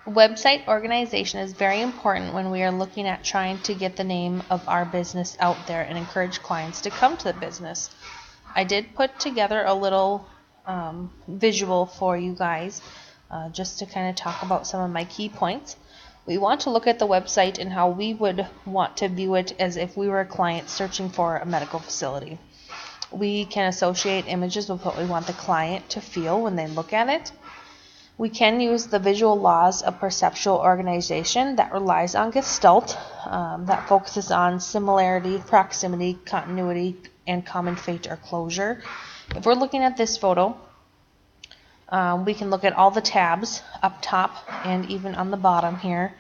Website organization is very important when we are looking at trying to get the name of our business out there and encourage clients to come to the business. I did put together a little visual for you guys just to kind of talk about some of my key points. We want to look at the website and how we would want to view it as if we were a client searching for a medical facility. We can associate images with what we want the client to feel when they look at it. We can use the visual laws of perceptual organization that relies on Gestalt, that focuses on similarity, proximity, continuity, and common fate or closure. If we're looking at this photo, we can look at all the tabs up top and even on the bottom here,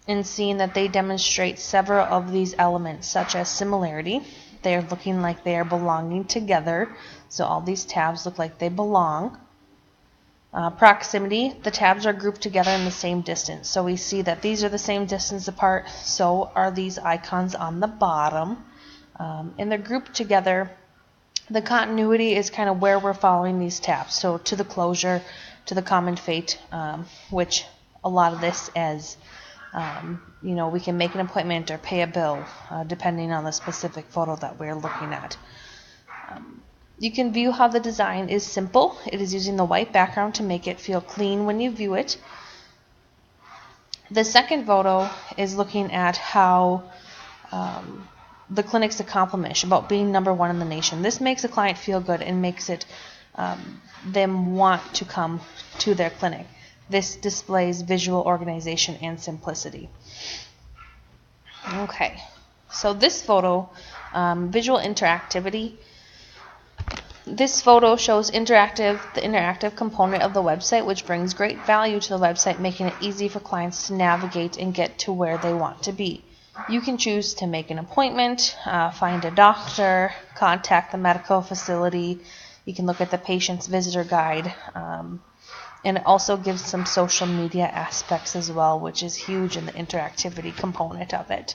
and seeing that they demonstrate several of these elements, such as similarity. They're looking like they are belonging together, so all these tabs look like they belong. Proximity, the tabs are grouped together in the same distance. So we see that these are the same distance apart, so are these icons on the bottom. And they're grouped together. The continuity is kind of where we're following these tabs. So to the closure, to the common fate, which a lot of this as, we can make an appointment or pay a bill, depending on the specific photo that we're looking at. You can view how the design is simple. It is using the white background to make it feel clean when you view it. The second photo is looking at how the clinic's accomplishment about being #1 in the nation. This makes a client feel good and makes it them want to come to their clinic. This displays visual organization and simplicity. Okay, so this photo, visual interactivity. This photo shows the interactive component of the website, which brings great value to the website, making it easy for clients to navigate and get to where they want to be. You can choose to make an appointment, find a doctor, contact the medical facility. You can look at the patient's visitor guide, and it also gives some social media aspects as well, which is huge in the interactivity component of it.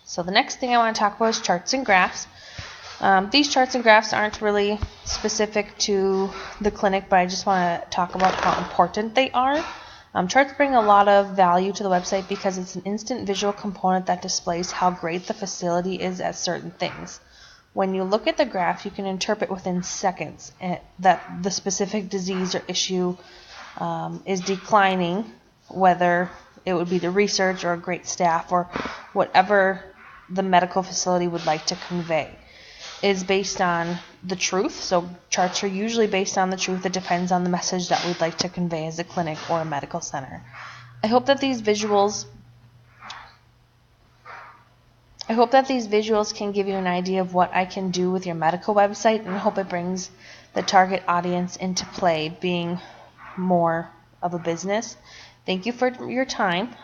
So the next thing I want to talk about is charts and graphs. These charts and graphs aren't really specific to the clinic, but I just want to talk about how important they are. Charts bring a lot of value to the website because it's an instant visual component that displays how great the facility is at certain things. When you look at the graph, you can interpret within seconds that the specific disease or issue is declining, whether it would be the research or a great staff or whatever the medical facility would like to convey. Is based on the truth. So charts are usually based on the truth. It depends on the message that we'd like to convey as a clinic or a medical center. I hope that these visuals can give you an idea of what I can do with your medical website, and I hope it brings the target audience into play, being more of a business. Thank you for your time.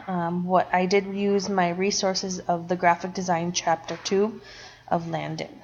What I did use my resources of the graphic design chapter 2 of Landon.